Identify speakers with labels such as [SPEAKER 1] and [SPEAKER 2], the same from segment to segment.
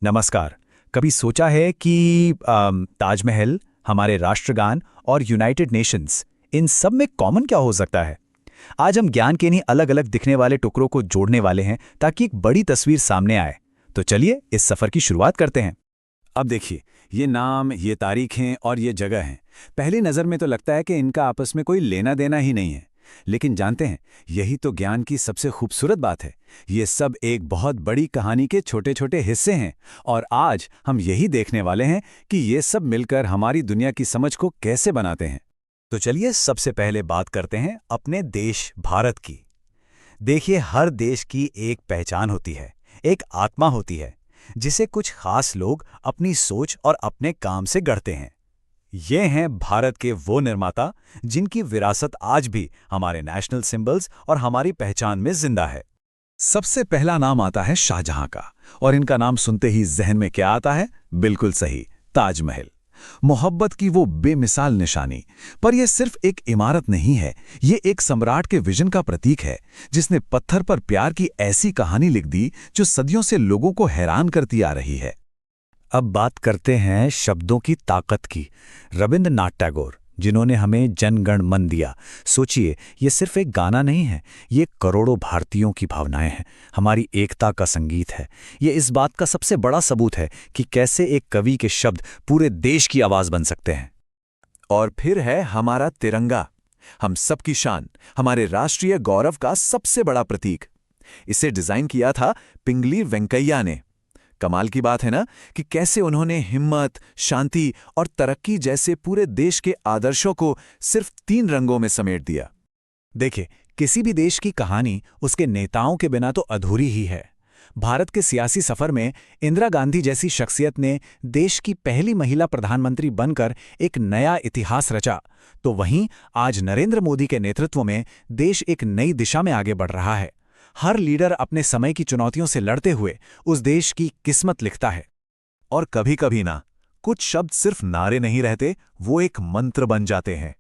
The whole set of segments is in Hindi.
[SPEAKER 1] नमस्कार। कभी सोचा है कि ताजमहल, हमारे राष्ट्रगान और यूनाइटेड नेशंस, इन सब में कॉमन क्या हो सकता है? आज हम ज्ञान के इन्हीं अलग अलग दिखने वाले टुकड़ों को जोड़ने वाले हैं ताकि एक बड़ी तस्वीर सामने आए। तो चलिए इस सफर की शुरुआत करते हैं।
[SPEAKER 2] अब देखिए, ये नाम, ये तारीखें और ये जगह हैं। पहली नज़र में तो लगता है कि इनका आपस में कोई लेना देना ही नहीं है। लेकिन जानते हैं, यही तो ज्ञान की सबसे खूबसूरत बात है। ये सब एक बहुत बड़ी कहानी के छोटे छोटे हिस्से हैं और आज हम यही देखने वाले हैं कि ये सब मिलकर हमारी दुनिया की समझ को कैसे बनाते हैं।
[SPEAKER 1] तो चलिए सबसे पहले बात करते हैं अपने देश भारत की। देखिए, हर देश की एक पहचान होती है, एक आत्मा होती है, जिसे कुछ खास लोग अपनी सोच और अपने काम से गढ़ते हैं। ये हैं भारत के वो निर्माता जिनकी विरासत आज भी हमारे नेशनल सिंबल्स और हमारी पहचान में जिंदा है।
[SPEAKER 2] सबसे पहला नाम आता है शाहजहां का, और इनका नाम सुनते ही जहन में क्या आता है? बिल्कुल सही, ताजमहल। मोहब्बत की वो बेमिसाल निशानी। पर यह सिर्फ एक इमारत नहीं है, ये एक सम्राट के विजन का प्रतीक है, जिसने पत्थर पर प्यार की ऐसी कहानी लिख दी जो सदियों से लोगों को हैरान करती आ रही है।
[SPEAKER 1] अब बात करते हैं शब्दों की ताकत की। रविंद्रनाथ टैगोर, जिन्होंने हमें जन गण मन दिया, सोचिए, ये सिर्फ एक गाना नहीं है, ये करोड़ों भारतीयों की भावनाएं हैं, हमारी एकता का संगीत है। ये इस बात का सबसे बड़ा सबूत है कि कैसे एक कवि के शब्द पूरे देश की आवाज बन सकते हैं।
[SPEAKER 2] और फिर है हमारा तिरंगा, हम सबकी शान, हमारे राष्ट्रीय गौरव का सबसे बड़ा प्रतीक। इसे डिजाइन किया था पिंगली वेंकैया ने। कमाल की बात है ना कि कैसे उन्होंने हिम्मत, शांति और तरक्की जैसे पूरे देश के आदर्शों को सिर्फ 3 रंगों में समेट दिया।
[SPEAKER 1] देखिए, किसी भी देश की कहानी उसके नेताओं के बिना तो अधूरी ही है। भारत के सियासी सफर में इंदिरा गांधी जैसी शख्सियत ने देश की पहली महिला प्रधानमंत्री बनकर एक नया इतिहास रचा, तो वहीं आज नरेंद्र मोदी के नेतृत्व में देश एक नई दिशा में आगे बढ़ रहा है। हर लीडर अपने समय की चुनौतियों से लड़ते हुए उस देश की किस्मत लिखता है।
[SPEAKER 2] और कभी कभी ना, कुछ शब्द सिर्फ नारे नहीं रहते, वो एक मंत्र बन जाते हैं।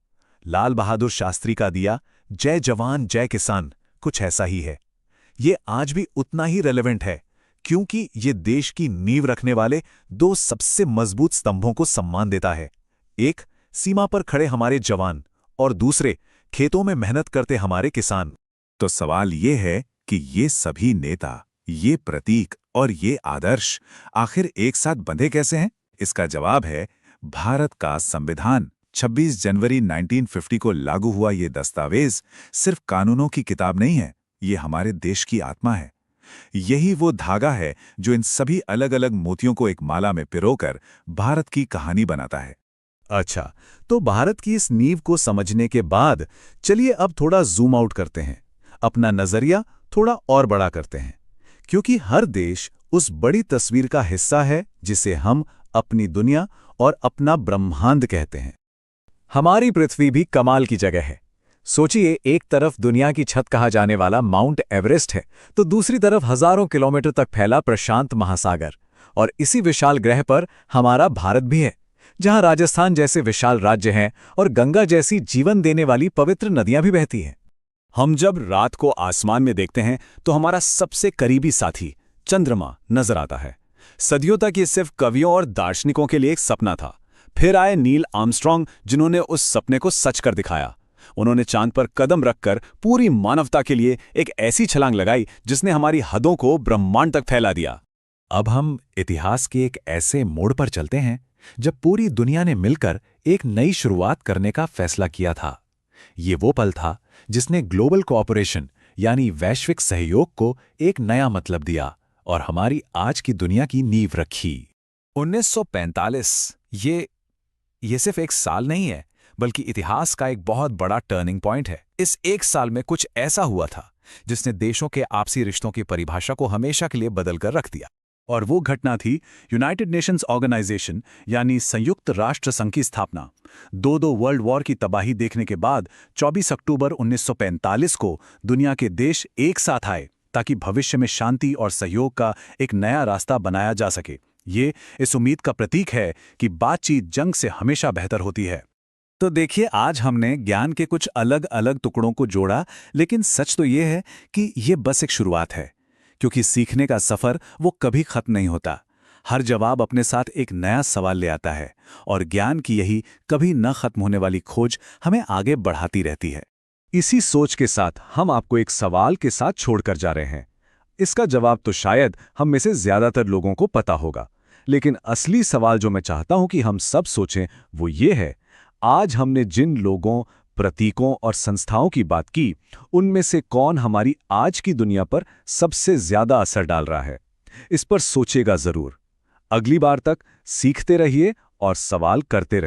[SPEAKER 2] लाल बहादुर शास्त्री का दिया, जय जवान जय किसान, कुछ ऐसा ही है। ये आज भी उतना ही रेलेवेंट है, क्योंकि ये देश की नींव रखने वाले 2 सबसे मजबूत स्तंभों को सम्मान देता है। एक, सीमा पर खड़े हमारे जवान, और दूसरे, खेतों में मेहनत करते हमारे किसान। तो सवाल ये है कि ये सभी नेता, ये प्रतीक और ये आदर्श आखिर एक साथ बंधे कैसे हैं? इसका जवाब है भारत का संविधान। 26 जनवरी 1950 को लागू हुआ ये दस्तावेज सिर्फ कानूनों की किताब नहीं है, ये हमारे देश की आत्मा है। यही वो धागा है जो इन सभी अलग अलग मोतियों को एक माला में पिरोकर भारत की कहानी बनाता है।
[SPEAKER 1] अच्छा, तो भारत की इस नींव को समझने के बाद चलिए अब थोड़ा जूम आउट करते हैं, अपना नजरिया थोड़ा और बड़ा करते हैं, क्योंकि हर देश उस बड़ी तस्वीर का हिस्सा है जिसे हम अपनी दुनिया और अपना ब्रह्मांड कहते हैं। हमारी पृथ्वी भी कमाल की जगह है। सोचिए, एक तरफ दुनिया की छत कहा जाने वाला माउंट एवरेस्ट है, तो दूसरी तरफ हजारों किलोमीटर तक फैला प्रशांत महासागर। और इसी विशाल ग्रह पर हमारा भारत भी है, जहां राजस्थान जैसे विशाल राज्य हैं और गंगा जैसी जीवन देने वाली पवित्र नदियां भी बहती हैं।
[SPEAKER 2] हम जब रात को आसमान में देखते हैं तो हमारा सबसे करीबी साथी चंद्रमा नजर आता है। सदियों तक ये सिर्फ कवियों और दार्शनिकों के लिए एक सपना था। फिर आए नील आर्मस्ट्रॉन्ग, जिन्होंने उस सपने को सच कर दिखाया। उन्होंने चांद पर कदम रखकर पूरी मानवता के लिए एक ऐसी छलांग लगाई जिसने हमारी हदों को ब्रह्मांड तक फैला दिया।
[SPEAKER 1] अब हम इतिहास के एक ऐसे मोड़ पर चलते हैं जब पूरी दुनिया ने मिलकर एक नई शुरुआत करने का फैसला किया था। ये वो पल था जिसने ग्लोबल कोऑपरेशन यानी वैश्विक सहयोग को एक नया मतलब दिया और हमारी आज की दुनिया की नींव रखी।
[SPEAKER 2] 1945 ये सिर्फ एक साल नहीं है, बल्कि इतिहास का एक बहुत बड़ा टर्निंग पॉइंट है। इस एक साल में कुछ ऐसा हुआ था जिसने देशों के आपसी रिश्तों की परिभाषा को हमेशा के लिए बदलकर रख दिया। और वो घटना थी यूनाइटेड नेशंस ऑर्गेनाइजेशन यानी संयुक्त राष्ट्र संघ की स्थापना। दो वर्ल्ड वॉर की तबाही देखने के बाद 24 अक्टूबर 1945 को दुनिया के देश एक साथ आए ताकि भविष्य में शांति और सहयोग का एक नया रास्ता बनाया जा सके। ये इस उम्मीद का प्रतीक है कि बातचीत जंग से हमेशा बेहतर होती है। तो देखिए, आज हमने ज्ञान के कुछ अलग अलग टुकड़ों को जोड़ा, लेकिन सच तो ये है कि ये बस एक शुरुआत है, क्योंकि सीखने का सफर वो कभी खत्म नहीं होता। हर जवाब अपने साथ एक नया सवाल ले आता है और ज्ञान की यही कभी न खत्म होने वाली खोज हमें आगे बढ़ाती रहती है।
[SPEAKER 3] इसी सोच के साथ हम आपको एक सवाल के साथ छोड़कर जा रहे हैं। इसका जवाब तो शायद हम में से ज्यादातर लोगों को पता होगा, लेकिन असली सवाल जो मैं चाहता हूं कि हम सब सोचें वो ये है, आज हमने जिन लोगों, प्रतीकों और संस्थाओं की बात की, उनमें से कौन हमारी आज की दुनिया पर सबसे ज्यादा असर डाल रहा है? इस पर सोचेगा जरूर। अगली बार तक सीखते रहिए और सवाल करते रहिए।